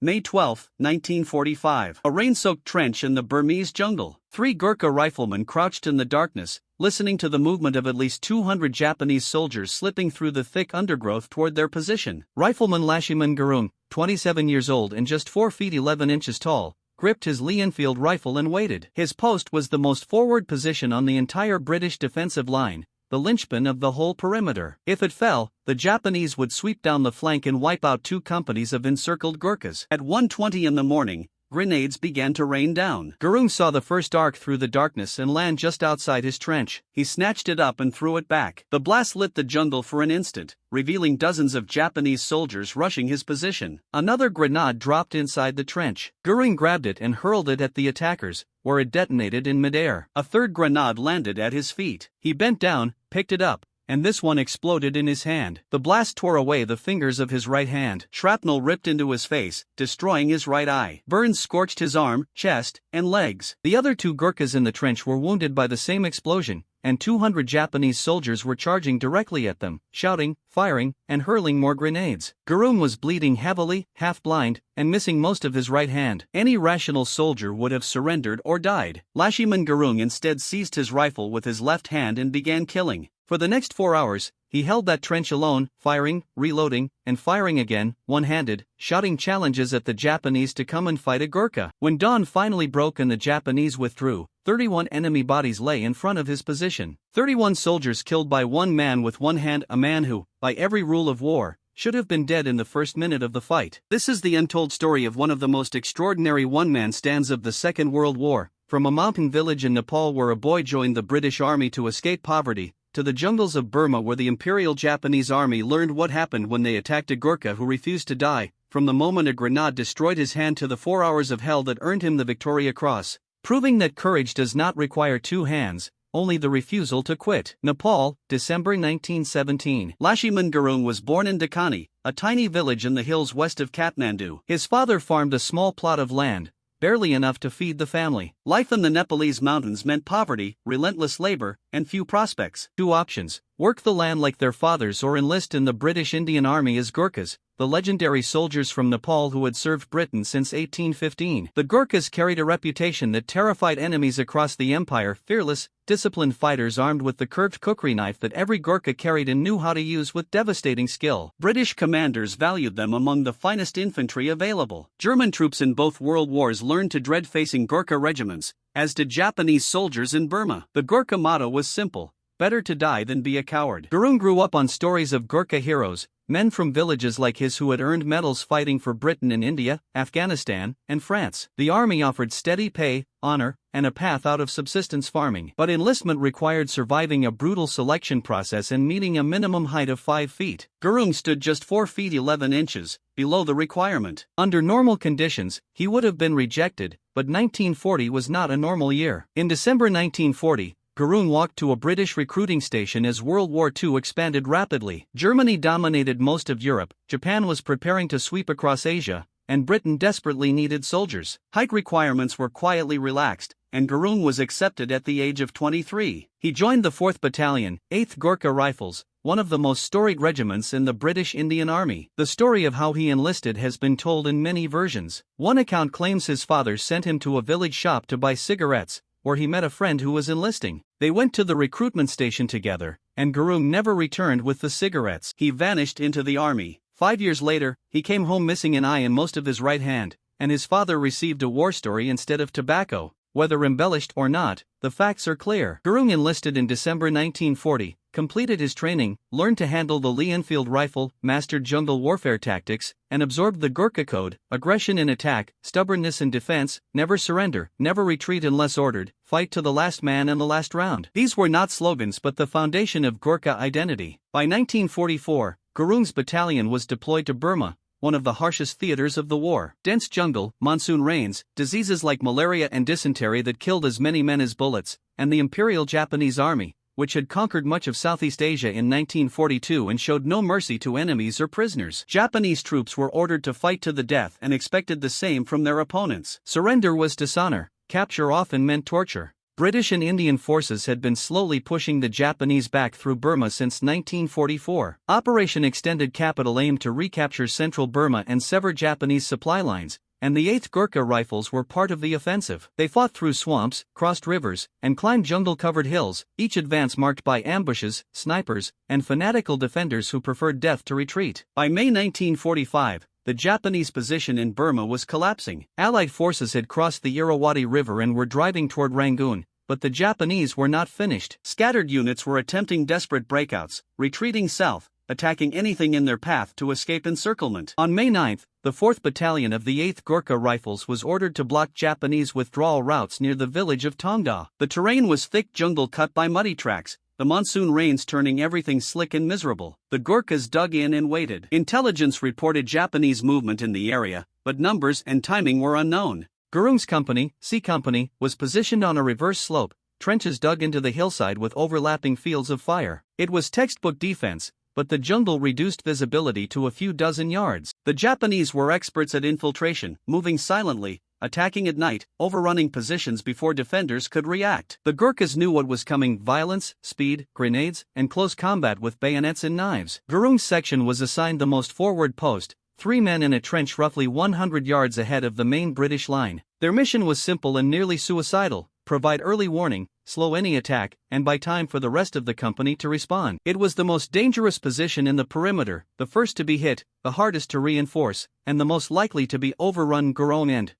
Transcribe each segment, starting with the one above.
May 12, 1945. A rain-soaked trench in the Burmese jungle. 3 Gurkha riflemen crouched in the darkness, listening to the movement of at least 200 Japanese soldiers slipping through the thick undergrowth toward their position. Rifleman Unarmed Gurkha, 27 years old and just 4 feet 11 inches tall, gripped his Lee-Enfield rifle and waited. His post was the most forward position on the entire British defensive line, the linchpin of the whole perimeter. If it fell, the Japanese would sweep down the flank and wipe out 2 companies of encircled Gurkhas. At 1:20 in the morning, grenades began to rain down. Gurkha saw the first arc through the darkness and land just outside his trench. He snatched it up and threw it back. The blast lit the jungle for an instant, revealing dozens of Japanese soldiers rushing his position. Another grenade dropped inside the trench. Gurkha grabbed it and hurled it at the attackers, where it detonated in midair. A third grenade landed at his feet. He bent down, picked it up, and this one exploded in his hand. The blast tore away the fingers of his right hand. Shrapnel ripped into his face, destroying his right eye. Burns scorched his arm, chest, and legs. The other 2 Gurkhas in the trench were wounded by the same explosion, and 200 Japanese soldiers were charging directly at them, shouting, firing, and hurling more grenades. Gurkha was bleeding heavily, half-blind, and missing most of his right hand. Any rational soldier would have surrendered or died. Unarmed Gurkha instead seized his rifle with his left hand and began killing. For the next 4 hours, he held that trench alone, firing, reloading, and firing again, one-handed, shouting challenges at the Japanese to come and fight a Gurkha. When dawn finally broke and the Japanese withdrew, 31 enemy bodies lay in front of his position. 31 soldiers killed by one man with one hand, a man who, by every rule of war, should have been dead in the first minute of the fight. This is the untold story of one of the most extraordinary one-man stands of the Second World War, from a mountain village in Nepal where a boy joined the British Army to escape poverty, to the jungles of Burma where the Imperial Japanese Army learned what happened when they attacked a Gurkha who refused to die, from the moment a grenade destroyed his hand to the 4 hours of hell that earned him the Victoria Cross, proving that courage does not require 2 hands, only the refusal to quit. Nepal, December 1917. Unarmed Gurkha was born in Dakani, a tiny village in the hills west of Kathmandu. His father farmed a small plot of land, barely enough to feed the family. Life in the Nepalese mountains meant poverty, relentless labor, and few prospects. 2 options: work the land like their fathers or enlist in the British Indian Army as Gurkhas, the legendary soldiers from Nepal who had served Britain since 1815. The Gurkhas carried a reputation that terrified enemies across the empire, fearless, disciplined fighters armed with the curved kukri knife that every Gurkha carried and knew how to use with devastating skill. British commanders valued them among the finest infantry available. German troops in both world wars learned to dread facing Gurkha regiments, as did Japanese soldiers in Burma. The Gurkha motto was simple: better to die than be a coward. Gurkha grew up on stories of Gurkha heroes, men from villages like his who had earned medals fighting for Britain in India, Afghanistan, and France. The army offered steady pay, honor, and a path out of subsistence farming. But enlistment required surviving a brutal selection process and meeting a minimum height of 5 feet. Gurkha stood just 4 feet 11 inches, below the requirement. Under normal conditions, he would have been rejected, but 1940 was not a normal year. In December 1940, Gurkha walked to a British recruiting station as World War II expanded rapidly. Germany dominated most of Europe, Japan was preparing to sweep across Asia, and Britain desperately needed soldiers. Height requirements were quietly relaxed, and Gurkha was accepted at the age of 23. He joined the 4th Battalion, 8th Gurkha Rifles, one of the most storied regiments in the British Indian Army. The story of how he enlisted has been told in many versions. One account claims his father sent him to a village shop to buy cigarettes, where he met a friend who was enlisting. They went to the recruitment station together, and Gurkha never returned with the cigarettes. He vanished into the army. 5 years later, he came home missing an eye and most of his right hand, and his father received a war story instead of tobacco. Whether embellished or not, the facts are clear. Gurkha enlisted in December 1940, completed his training, learned to handle the Lee-Enfield rifle, mastered jungle warfare tactics, and absorbed the Gurkha code: aggression in attack, stubbornness in defense, never surrender, never retreat unless ordered, fight to the last man and the last round. These were not slogans but the foundation of Gurkha identity. By 1944, Gurkha's battalion was deployed to Burma, one of the harshest theaters of the war. Dense jungle, monsoon rains, diseases like malaria and dysentery that killed as many men as bullets, and the Imperial Japanese Army, which had conquered much of Southeast Asia in 1942 and showed no mercy to enemies or prisoners. Japanese troops were ordered to fight to the death and expected the same from their opponents. Surrender was dishonor, capture often meant torture. British and Indian forces had been slowly pushing the Japanese back through Burma since 1944. Operation Extended Capital aimed to recapture central Burma and sever Japanese supply lines, and the 8th Gurkha Rifles were part of the offensive. They fought through swamps, crossed rivers, and climbed jungle-covered hills, each advance marked by ambushes, snipers, and fanatical defenders who preferred death to retreat. By May 1945, the Japanese position in Burma was collapsing. Allied forces had crossed the Irrawaddy River and were driving toward Rangoon, but the Japanese were not finished. Scattered units were attempting desperate breakouts, retreating south, attacking anything in their path to escape encirclement. On May 9, the 4th Battalion of the 8th Gurkha Rifles was ordered to block Japanese withdrawal routes near the village of Tongda. The terrain was thick jungle cut by muddy tracks, the monsoon rains turning everything slick and miserable. The Gurkhas dug in and waited. Intelligence reported Japanese movement in the area, but numbers and timing were unknown. Gurung's company, C Company, was positioned on a reverse slope, trenches dug into the hillside with overlapping fields of fire. It was textbook defense, but the jungle reduced visibility to a few dozen yards. The Japanese were experts at infiltration, moving silently, attacking at night, overrunning positions before defenders could react. The Gurkhas knew what was coming: violence, speed, grenades, and close combat with bayonets and knives. Gurung's section was assigned the most forward post, 3 men in a trench roughly 100 yards ahead of the main British line. Their mission was simple and nearly suicidal: provide early warning, slow any attack, and buy time for the rest of the company to respond. It was the most dangerous position in the perimeter, the first to be hit, the hardest to reinforce, and the most likely to be overrun. Gurung and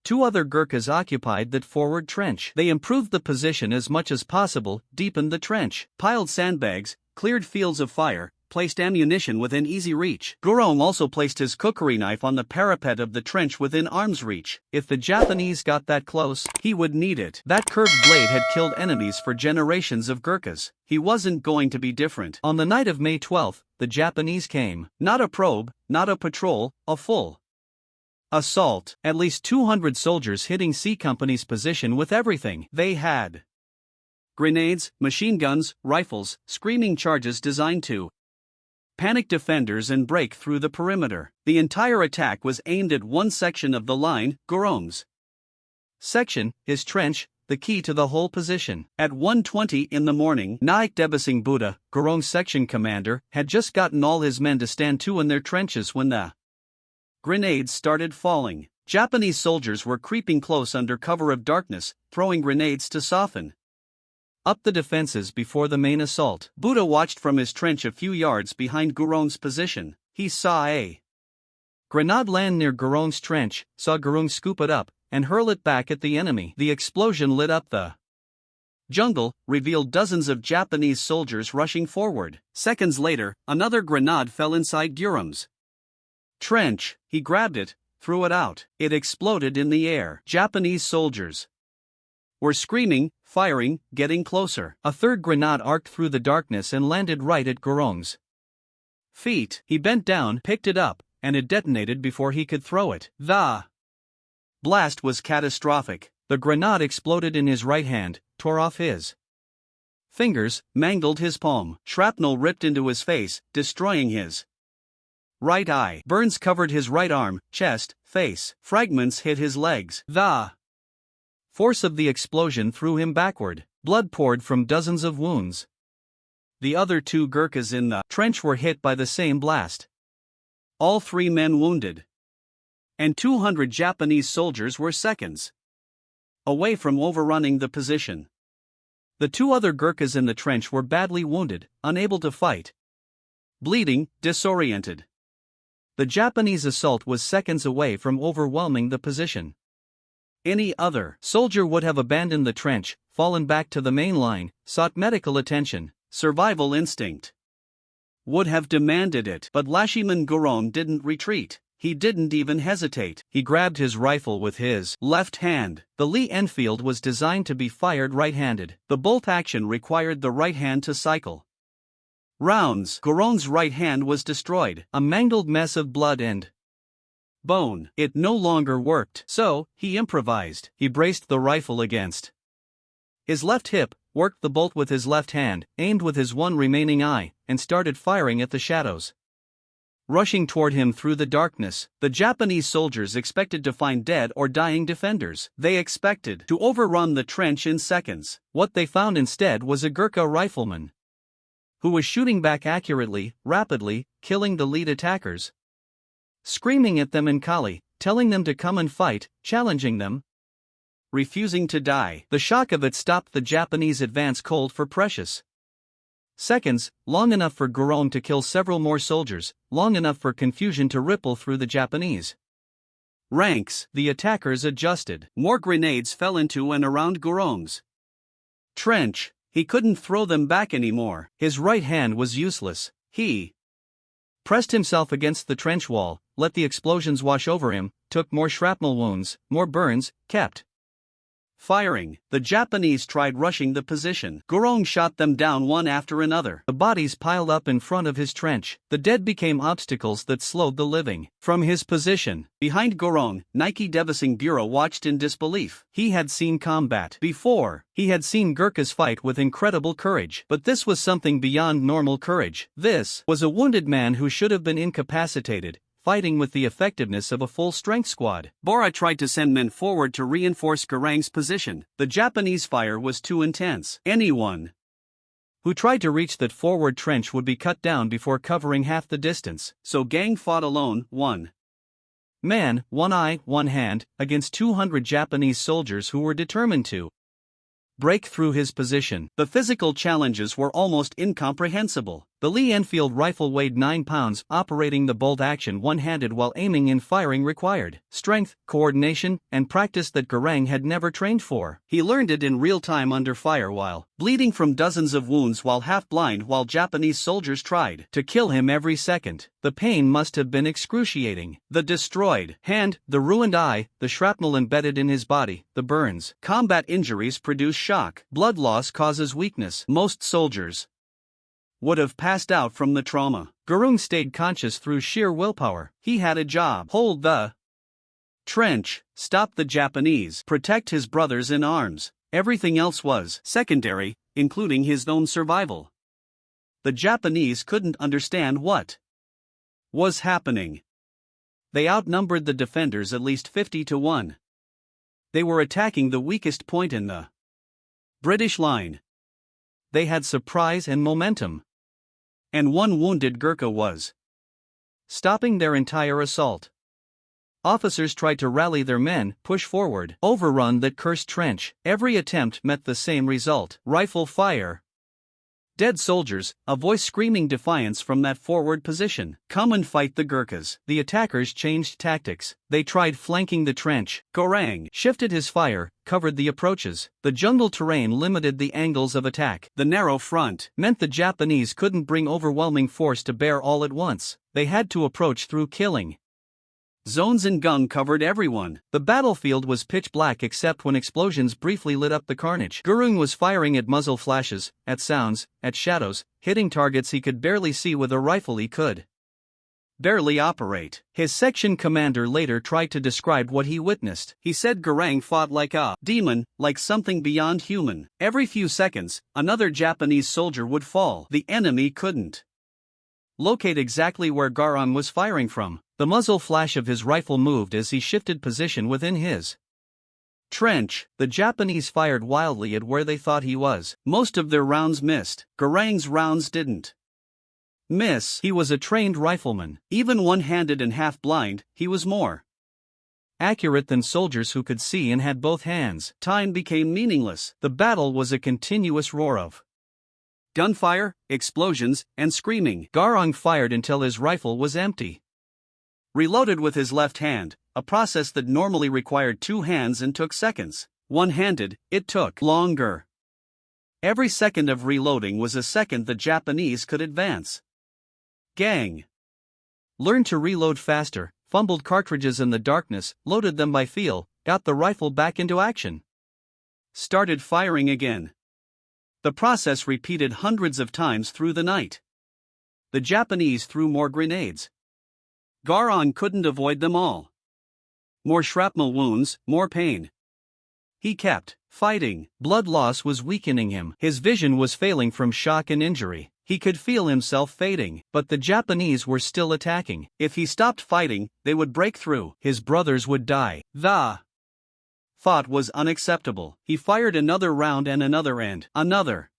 2 other Gurkhas occupied that forward trench. They improved the position as much as possible, deepened the trench, piled sandbags, cleared fields of fire, placed ammunition within easy reach. Gurung also placed his cookery knife on the parapet of the trench within arm's reach. If the Japanese got that close, he would need it. That curved blade had killed enemies for generations of Gurkhas. He wasn't going to be different. On the night of May 12, the Japanese came. Not a probe, not a patrol, a full assault. At least 200 soldiers hitting C Company's position with everything they had: grenades, machine guns, rifles, screaming charges designed to panic defenders and break through the perimeter. The entire attack was aimed at one section of the line, Gurung's section, his trench, the key to the whole position. At 1:20 in the morning, Naik Debasing Buddha, Gurung's section commander, had just gotten all his men to stand to in their trenches when the grenades started falling. Japanese soldiers were creeping close under cover of darkness, throwing grenades to soften up the defenses before the main assault. Buddha watched from his trench a few yards behind Gurung's position. He saw a grenade land near Gurung's trench, saw Gurung scoop it up, and hurl it back at the enemy. The explosion lit up the jungle, revealed dozens of Japanese soldiers rushing forward. Seconds later, another grenade fell inside Gurung's trench. He grabbed it, threw it out. It exploded in the air. Japanese soldiers were screaming, firing, getting closer. A third grenade arced through the darkness and landed right at Gurung's feet. He bent down, picked it up, and it detonated before he could throw it. The blast was catastrophic. The grenade exploded in his right hand, tore off his fingers, mangled his palm. Shrapnel ripped into his face, destroying his right eye. Burns covered his right arm, chest, face. Fragments hit his legs. The force of the explosion threw him backward. Blood poured from dozens of wounds. The other 2 Gurkhas in the trench were hit by the same blast. All 3 men wounded. And 200 Japanese soldiers were seconds away from overrunning the position. The 2 other Gurkhas in the trench were badly wounded, unable to fight, bleeding, disoriented. The Japanese assault was seconds away from overwhelming the position. Any other soldier would have abandoned the trench, fallen back to the main line, sought medical attention. Survival instinct would have demanded it. But Lashiman Gurung didn't retreat. He didn't even hesitate. He grabbed his rifle with his left hand. The Lee Enfield was designed to be fired right-handed. The bolt action required the right hand to cycle rounds. Gurung's right hand was destroyed, a mangled mess of blood and bone. It no longer worked. So, he improvised. He braced the rifle against his left hip, worked the bolt with his left hand, aimed with his one remaining eye, and started firing at the shadows. rushing toward him through the darkness. The Japanese soldiers expected to find dead or dying defenders. They expected to overrun the trench in seconds. What they found instead was a Gurkha rifleman who was shooting back accurately, rapidly, killing the lead attackers, screaming at them in Kali, telling them to come and fight, challenging them, refusing to die. The shock of it stopped the Japanese advance cold for precious seconds, long enough for Gurkha to kill several more soldiers, long enough for confusion to ripple through the Japanese ranks. The attackers adjusted. More grenades fell into and around Gurkha's trench. He couldn't throw them back anymore. His right hand was useless. He pressed himself against the trench wall, let the explosions wash over him, took more shrapnel wounds, more burns, kept firing. The Japanese tried rushing the position. Gurkha shot them down one after another. The bodies piled up in front of his trench. The dead became obstacles that slowed the living. From his position, behind Gurkha, Nike Devasing Bureau watched in disbelief. He had seen combat before. He had seen Gurkhas fight with incredible courage. But this was something beyond normal courage. This was a wounded man who should have been incapacitated, fighting with the effectiveness of a full-strength squad. Bora tried to send men forward to reinforce Gurkha's position. The Japanese fire was too intense. Anyone who tried to reach that forward trench would be cut down before covering half the distance. So Gang fought alone, one man, one eye, one hand, against 200 Japanese soldiers who were determined to break through his position. The physical challenges were almost incomprehensible. The Lee Enfield rifle weighed 9 pounds. Operating the bolt action one-handed while aiming and firing required strength, coordination, and practice that Gurkha had never trained for. He learned it in real time under fire while bleeding from dozens of wounds while half-blind while Japanese soldiers tried to kill him every second. The pain must have been excruciating. The destroyed hand, the ruined eye, the shrapnel embedded in his body, the burns. Combat injuries produce shock. Blood loss causes weakness. Most soldiers would have passed out from the trauma. Gurkha stayed conscious through sheer willpower. He had a job: hold the trench, stop the Japanese, protect his brothers in arms. Everything else was secondary, including his own survival. The Japanese couldn't understand what was happening. They outnumbered the defenders at least 50 to 1. They were attacking the weakest point in the British line. They had surprise and momentum. And one wounded Gurkha was stopping their entire assault. Officers tried to rally their men, push forward, overrun that cursed trench. Every attempt met the same result: rifle fire. Dead soldiers, a voice screaming defiance from that forward position. Come and fight the Gurkhas. The attackers changed tactics. They tried flanking the trench. Gurkha shifted his fire, covered the approaches. The jungle terrain limited the angles of attack. The narrow front meant the Japanese couldn't bring overwhelming force to bear all at once. They had to approach through killing zones and gung covered everyone. The battlefield was pitch black except when explosions briefly lit up the carnage. Gurkha was firing at muzzle flashes, at sounds, at shadows, hitting targets he could barely see with a rifle he could barely operate. His section commander later tried to describe what he witnessed. He said Gurkha fought like a demon, like something beyond human. Every few seconds, another Japanese soldier would fall. The enemy couldn't locate exactly where Gurkha was firing from. The muzzle flash of his rifle moved as he shifted position within his trench. The Japanese fired wildly at where they thought he was. Most of their rounds missed. Gurkha's rounds didn't miss. He was a trained rifleman. Even one-handed and half-blind, he was more accurate than soldiers who could see and had both hands. Time became meaningless. The battle was a continuous roar of gunfire, explosions, and screaming. Gurkha fired until his rifle was empty. Reloaded with his left hand, a process that normally required 2 hands and took seconds. One-handed, it took longer. Every second of reloading was a second the Japanese could advance. Gang learned to reload faster, fumbled cartridges in the darkness, loaded them by feel, got the rifle back into action, started firing again. The process repeated hundreds of times through the night. The Japanese threw more grenades. Gurkha couldn't avoid them all. More shrapnel wounds, more pain. He kept fighting. Blood loss was weakening him. His vision was failing from shock and injury. He could feel himself fading, but the Japanese were still attacking. If he stopped fighting, they would break through. His brothers would die. The thought was unacceptable. He fired another round and another.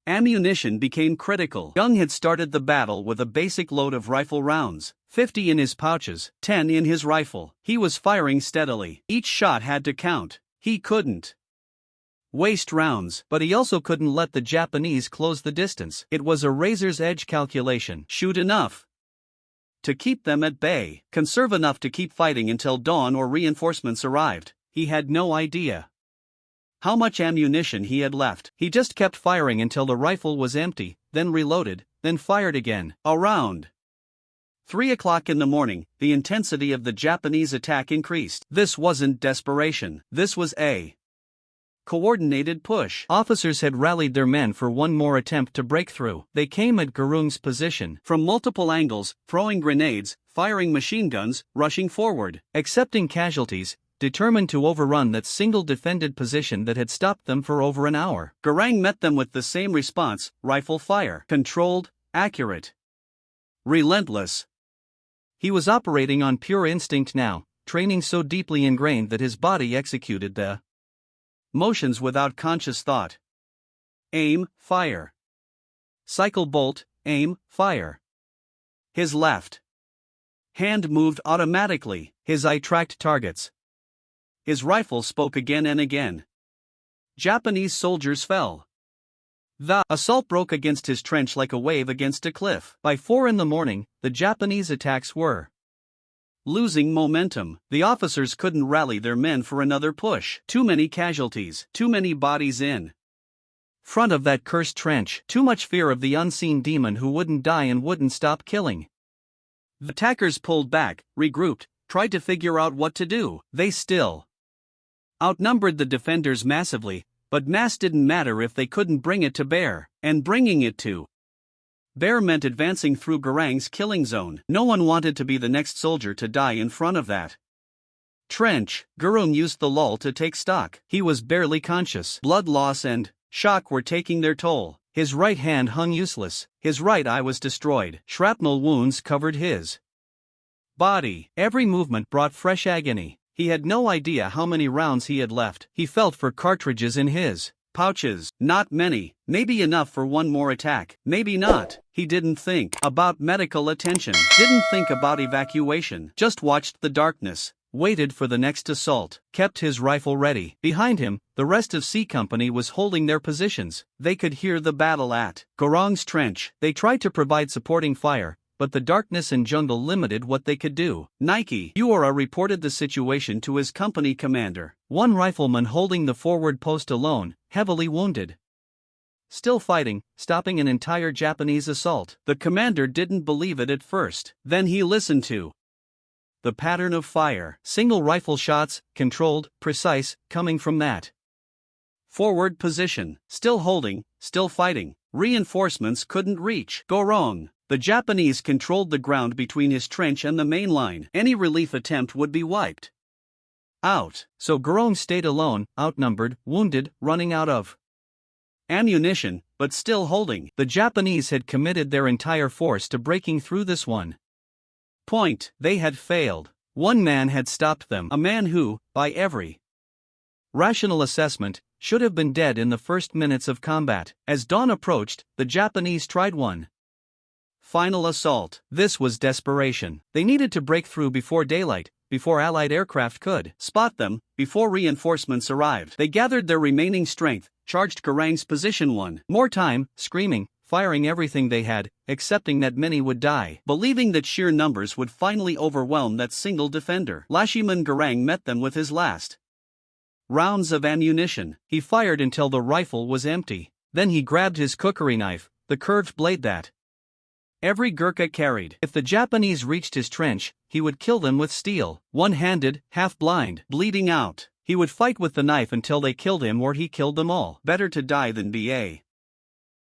Ammunition became critical. Young had started the battle with a basic load of rifle rounds, 50 in his pouches, 10 in his rifle. He was firing steadily. Each shot had to count. He couldn't waste rounds, but he also couldn't let the Japanese close the distance. It was a razor's edge calculation. Shoot enough to keep them at bay, conserve enough to keep fighting until dawn or reinforcements arrived. He had no idea how much ammunition he had left. He just kept firing until the rifle was empty, then reloaded, then fired again. Around 3 o'clock in the morning, the intensity of the Japanese attack increased. This wasn't desperation. This was a coordinated push. Officers had rallied their men for one more attempt to break through. They came at Gurung's position from multiple angles, throwing grenades, firing machine guns, rushing forward, accepting casualties, determined to overrun that single defended position that had stopped them for over an hour. Gurung met them with the same response: rifle fire. Controlled, accurate, relentless. He was operating on pure instinct now, training so deeply ingrained that his body executed the motions without conscious thought. Aim, fire. Cycle bolt, aim, fire. His left hand moved automatically, his eye tracked targets. His rifle spoke again and again. Japanese soldiers fell. The assault broke against his trench like a wave against a cliff. By 4 in the morning, the Japanese attacks were losing momentum. The officers couldn't rally their men for another push. Too many casualties, too many bodies in front of that cursed trench, too much fear of the unseen demon who wouldn't die and wouldn't stop killing. The attackers pulled back, regrouped, tried to figure out what to do. They still outnumbered the defenders massively, but mass didn't matter if they couldn't bring it to bear, and bringing it to bear meant advancing through Gurung's killing zone. No one wanted to be the next soldier to die in front of that trench. Gurung used the lull to take stock. He was barely conscious. Blood loss and shock were taking their toll. His right hand hung useless, his right eye was destroyed. Shrapnel wounds covered his body. Every movement brought fresh agony. He had no idea how many rounds he had left. He felt for cartridges in his pouches. Not many, maybe enough for one more attack, maybe not. He didn't think about medical attention, didn't think about evacuation, just watched the darkness, waited for the next assault, kept his rifle ready. Behind him, the rest of C Company was holding their positions. They could hear the battle at Gurung's trench. They tried to provide supporting fire, but the darkness and jungle limited what they could do. Nike Ura reported the situation to his company commander. One rifleman holding the forward post alone, heavily wounded. Still fighting, stopping an entire Japanese assault. The commander didn't believe it at first. Then he listened to the pattern of fire. Single rifle shots, controlled, precise, coming from that forward position. Still holding, still fighting. Reinforcements couldn't reach. Gurung. The Japanese controlled the ground between his trench and the main line. Any relief attempt would be wiped out. So Gurung stayed alone, outnumbered, wounded, running out of ammunition, but still holding. The Japanese had committed their entire force to breaking through this one point. They had failed. One man had stopped them. A man who, by every rational assessment, should have been dead in the first minutes of combat. As dawn approached, the Japanese tried one final assault. This was desperation. They needed to break through before daylight, before Allied aircraft could spot them, before reinforcements arrived. They gathered their remaining strength, charged Gurung's position one more time, screaming, firing everything they had, accepting that many would die, believing that sheer numbers would finally overwhelm that single defender. Lashiman Gurung met them with his last rounds of ammunition. He fired until the rifle was empty. Then he grabbed his cookery knife, the curved blade that every Gurkha carried. If the Japanese reached his trench, he would kill them with steel. One-handed, half-blind, bleeding out. He would fight with the knife until they killed him or he killed them all. Better to die than be a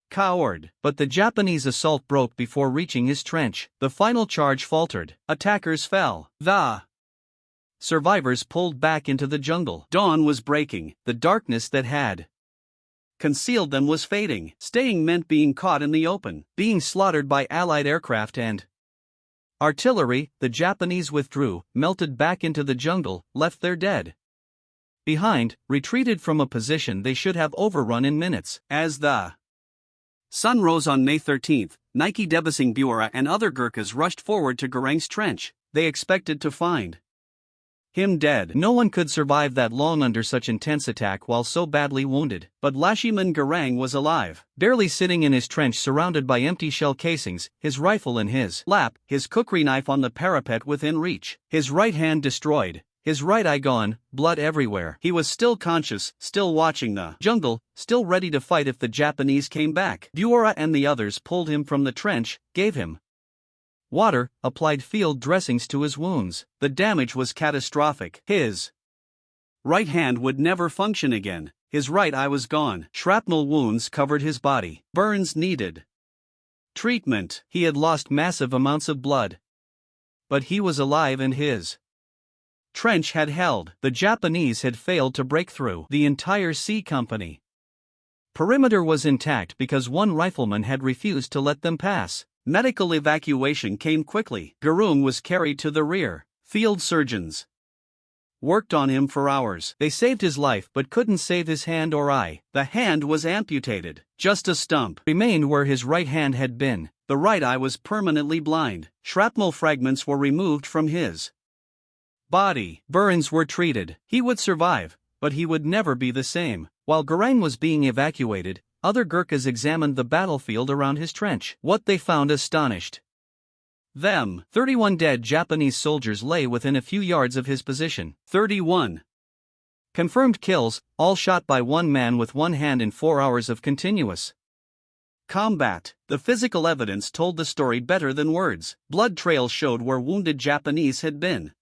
coward. But the Japanese assault broke before reaching his trench. The final charge faltered. Attackers fell. The survivors pulled back into the jungle. Dawn was breaking. The darkness that had concealed them was fading. Staying meant being caught in the open, being slaughtered by Allied aircraft and artillery. The Japanese withdrew, melted back into the jungle, left their dead behind, retreated from a position they should have overrun in minutes. As the sun rose on May 13, Nike Debasing Buara and other Gurkhas rushed forward to Garang's trench. They expected to find him dead. No one could survive that long under such intense attack while so badly wounded. But Lashiman Garang was alive, barely sitting in his trench surrounded by empty shell casings, his rifle in his lap, his kukri knife on the parapet within reach, his right hand destroyed, his right eye gone, blood everywhere. He was still conscious, still watching the jungle, still ready to fight if the Japanese came back. Buara and the others pulled him from the trench, gave him water, applied field dressings to his wounds. The damage was catastrophic. His right hand would never function again. His right eye was gone. Shrapnel wounds covered his body. Burns needed treatment. He had lost massive amounts of blood. But he was alive and his trench had held. The Japanese had failed to break through. The entire C Company perimeter was intact because one rifleman had refused to let them pass. Medical evacuation came quickly. Gurung was carried to the rear. Field surgeons worked on him for hours. They saved his life but couldn't save his hand or eye. The hand was amputated. Just a stump remained where his right hand had been. The right eye was permanently blind. Shrapnel fragments were removed from his body. Burns were treated. He would survive, but he would never be the same. While Garang was being evacuated, other Gurkhas examined the battlefield around his trench. What they found astonished them. 31 dead Japanese soldiers lay within a few yards of his position. 31 confirmed kills, all shot by one man with one hand in 4 hours of continuous combat. The physical evidence told the story better than words. Blood trails showed where wounded Japanese had been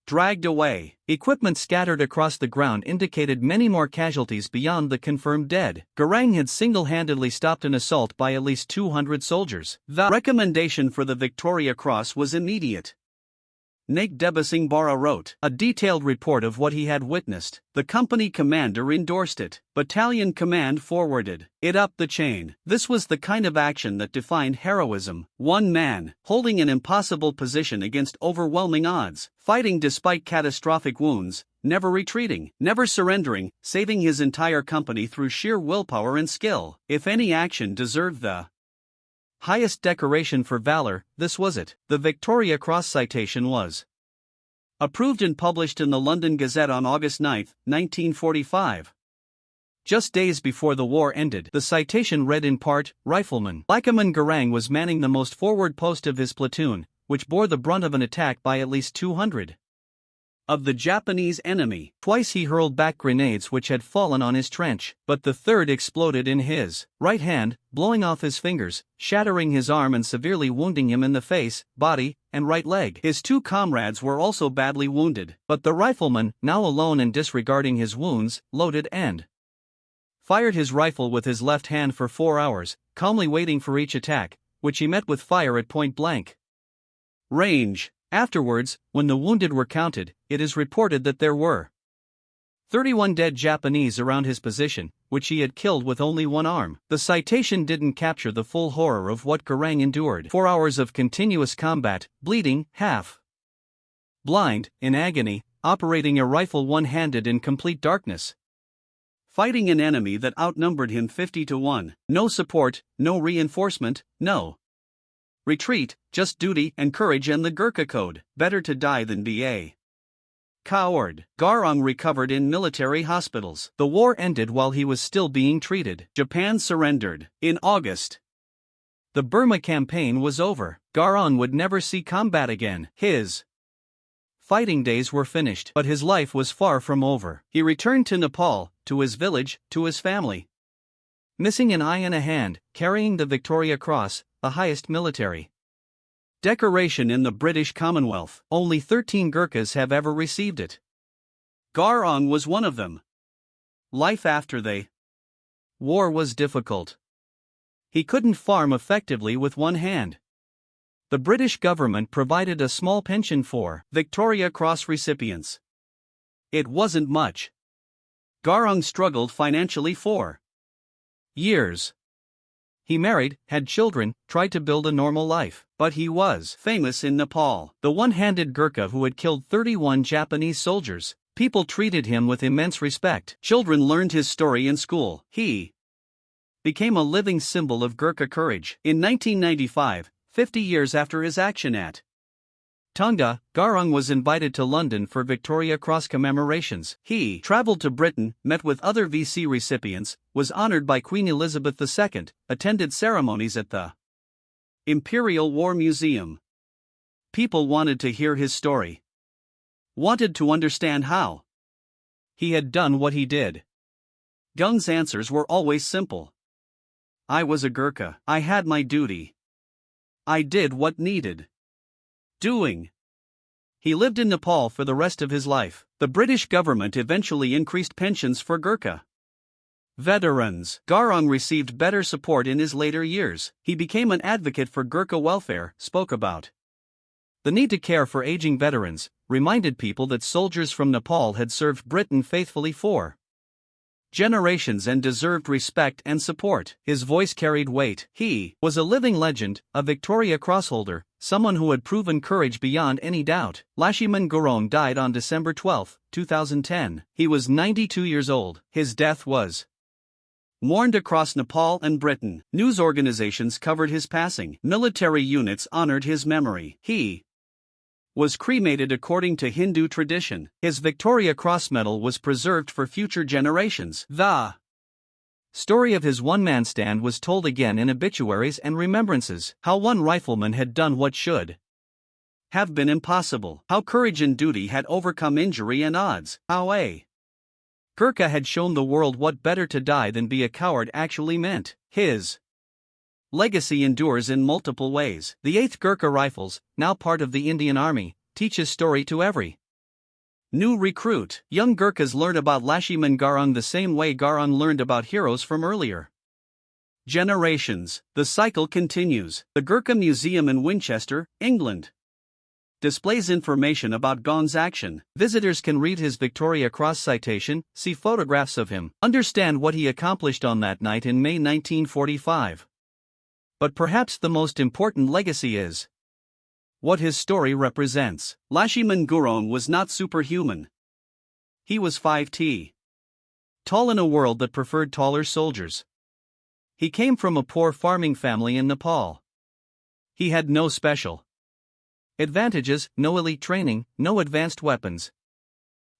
dragged away. Equipment scattered across the ground indicated many more casualties beyond the confirmed dead. Garang had single-handedly stopped an assault by at least 200 soldiers. The recommendation for the Victoria Cross was immediate. Nake Debasing Bara wrote a detailed report of what he had witnessed. The company commander endorsed it. Battalion command forwarded it up the chain. This was the kind of action that defined heroism. One man, holding an impossible position against overwhelming odds, fighting despite catastrophic wounds, never retreating, never surrendering, saving his entire company through sheer willpower and skill. If any action deserved the highest decoration for valor, this was it. The Victoria Cross citation was approved and published in the London Gazette on August 9, 1945. Just days before the war ended, the citation read in part, Rifleman Lashiman Garang was manning the most forward post of his platoon, which bore the brunt of an attack by at least 200 of the Japanese enemy. Twice he hurled back grenades which had fallen on his trench, but the third exploded in his right hand, blowing off his fingers, shattering his arm and severely wounding him in the face, body, and right leg. His two comrades were also badly wounded, but the rifleman, now alone and disregarding his wounds, loaded and fired his rifle with his left hand for 4 hours, calmly waiting for each attack, which he met with fire at point-blank range. Afterwards, when the wounded were counted, it is reported that there were 31 dead Japanese around his position, which he had killed with only one arm. The citation didn't capture the full horror of what Garang endured. 4 hours of continuous combat, bleeding, half blind, in agony, operating a rifle one-handed in complete darkness, fighting an enemy that outnumbered him 50 to 1. No support, no reinforcement, no retreat, just duty and courage and the Gurkha code. Better to die than be a coward. Garang recovered in military hospitals. The war ended while he was still being treated. Japan surrendered in August. The Burma campaign was over. Garang would never see combat again. His fighting days were finished, but his life was far from over. He returned to Nepal, to his village, to his family, missing an eye and a hand, carrying the Victoria Cross, the highest military decoration in the British Commonwealth. Only 13 Gurkhas have ever received it. Garang was one of them. Life after the war was difficult. He couldn't farm effectively with one hand. The British government provided a small pension for Victoria Cross recipients. It wasn't much. Garang struggled financially for years. He married, had children, tried to build a normal life, but he was famous in Nepal. The one-handed Gurkha who had killed 31 Japanese soldiers. People treated him with immense respect. Children learned his story in school. He became a living symbol of Gurkha courage. In 1995, 50 years after his action at Tungda, Garang was invited to London for Victoria Cross commemorations. He traveled to Britain, met with other VC recipients, was honored by Queen Elizabeth II, attended ceremonies at the Imperial War Museum. People wanted to hear his story, wanted to understand how he had done what he did. Gung's answers were always simple. I was a Gurkha. I had my duty. I did what needed doing. He lived in Nepal for the rest of his life. The British government eventually increased pensions for Gurkha veterans. Garang received better support in his later years. He became an advocate for Gurkha welfare, spoke about the need to care for aging veterans, reminded people that soldiers from Nepal had served Britain faithfully for generations and deserved respect and support. His voice carried weight. He was a living legend, a Victoria Cross holder, someone who had proven courage beyond any doubt. Lakshman Gurung died on December 12, 2010. He was 92 years old. His death was mourned across Nepal and Britain. News organizations covered his passing. Military units honored his memory. He was cremated according to Hindu tradition. His Victoria Cross medal was preserved for future generations. The story of his one-man stand was told again in obituaries and remembrances. How one rifleman had done what should have been impossible. How courage and duty had overcome injury and odds. How a Gurkha had shown the world what better to die than be a coward actually meant. His legacy endures in multiple ways. The 8th Gurkha Rifles, now part of the Indian Army, teach his story to every new recruit. Young Gurkhas learn about Lakshman Garang the same way Garang learned about heroes from earlier generations. The cycle continues. The Gurkha Museum in Winchester, England, displays information about Garang's action. Visitors can read his Victoria Cross citation, see photographs of him, understand what he accomplished on that night in May 1945. But perhaps the most important legacy is what his story represents. Lakshman Gurung was not superhuman. He was 5't" tall in a world that preferred taller soldiers. He came from a poor farming family in Nepal. He had no special advantages, no elite training, no advanced weapons.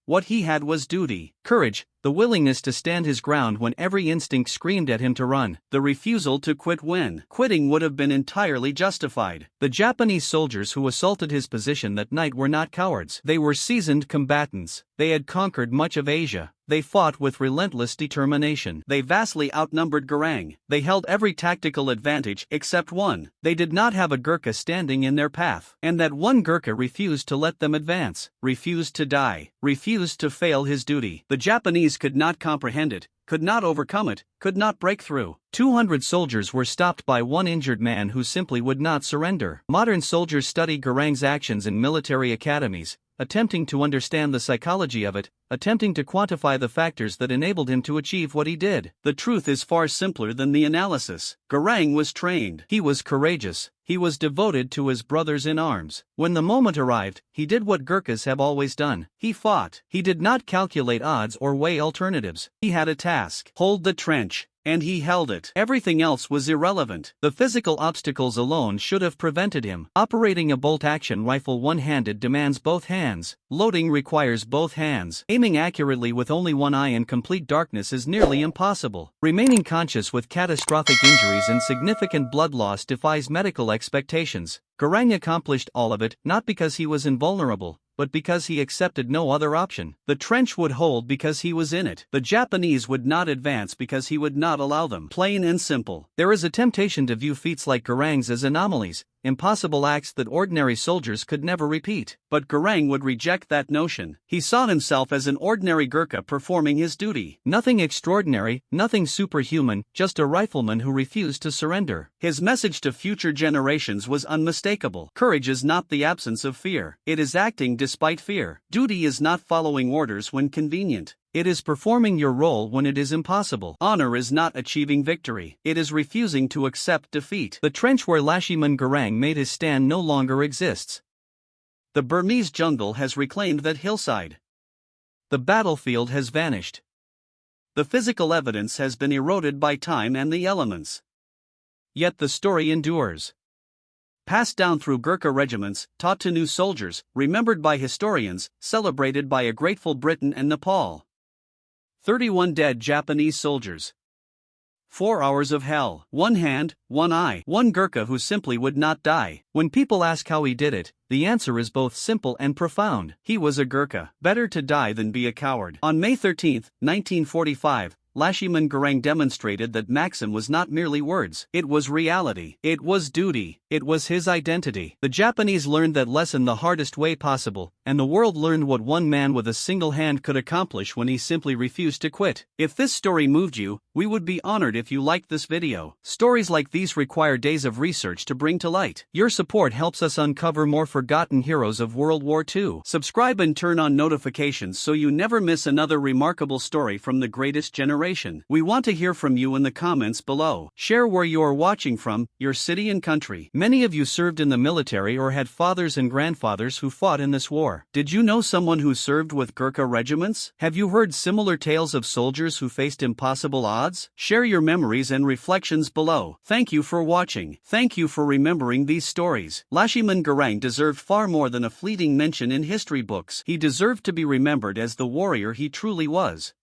What he had was duty, courage, the willingness to stand his ground when every instinct screamed at him to run, the refusal to quit when quitting would have been entirely justified. The Japanese soldiers who assaulted his position that night were not cowards. They were seasoned combatants. They had conquered much of Asia. They fought with relentless determination. They vastly outnumbered Garang. They held every tactical advantage except one. They did not have a Gurkha standing in their path. And that one Gurkha refused to let them advance, refused to die, refused to fail his duty. The Japanese could not comprehend it, could not overcome it, could not break through. 200 soldiers were stopped by one injured man who simply would not surrender. Modern soldiers study Garang's actions in military academies, attempting to understand the psychology of it, attempting to quantify the factors that enabled him to achieve what he did. The truth is far simpler than the analysis. Garang was trained. He was courageous. He was devoted to his brothers in arms. When the moment arrived, he did what Gurkhas have always done. He fought. He did not calculate odds or weigh alternatives. He had a task: hold the trench. And he held it. Everything else was irrelevant. The physical obstacles alone should have prevented him. Operating a bolt-action rifle one-handed demands both hands. Loading requires both hands. Aiming accurately with only one eye in complete darkness is nearly impossible. Remaining conscious with catastrophic injuries and significant blood loss defies medical expectations. Garang accomplished all of it, not because he was invulnerable, but because he accepted no other option. The trench would hold because he was in it. The Japanese would not advance because he would not allow them. Plain and simple. There is a temptation to view feats like Garang's as anomalies, impossible acts that ordinary soldiers could never repeat. But Garang would reject that notion. He saw himself as an ordinary Gurkha performing his duty. Nothing extraordinary, nothing superhuman, just a rifleman who refused to surrender. His message to future generations was unmistakable. Courage is not the absence of fear. It is acting despite fear. Duty is not following orders when convenient. It is performing your role when it is impossible. Honor is not achieving victory. It is refusing to accept defeat. The trench where Lashiman Gurkha made his stand no longer exists. The Burmese jungle has reclaimed that hillside. The battlefield has vanished. The physical evidence has been eroded by time and the elements. Yet the story endures. Passed down through Gurkha regiments, taught to new soldiers, remembered by historians, celebrated by a grateful Britain and Nepal. 31 dead Japanese soldiers. 4 hours of hell. 1 hand, 1 eye. 1 Gurkha who simply would not die. When people ask how he did it, the answer is both simple and profound. He was a Gurkha. Better to die than be a coward. On May 13, 1945, Lashiman Gurkha demonstrated that maxim was not merely words. It was reality. It was duty. It was his identity. The Japanese learned that lesson the hardest way possible, and the world learned what one man with a single hand could accomplish when he simply refused to quit. If this story moved you, we would be honored if you liked this video. Stories like these require days of research to bring to light. Your support helps us uncover more forgotten heroes of World War II. Subscribe and turn on notifications so you never miss another remarkable story from the greatest generation. We want to hear from you in the comments below. Share where you are watching from, your city and country. Many of you served in the military or had fathers and grandfathers who fought in this war. Did you know someone who served with Gurkha regiments? Have you heard similar tales of soldiers who faced impossible odds? Share your memories and reflections below. Thank you for watching. Thank you for remembering these stories. Lashiman Gurkha deserved far more than a fleeting mention in history books. He deserved to be remembered as the warrior he truly was.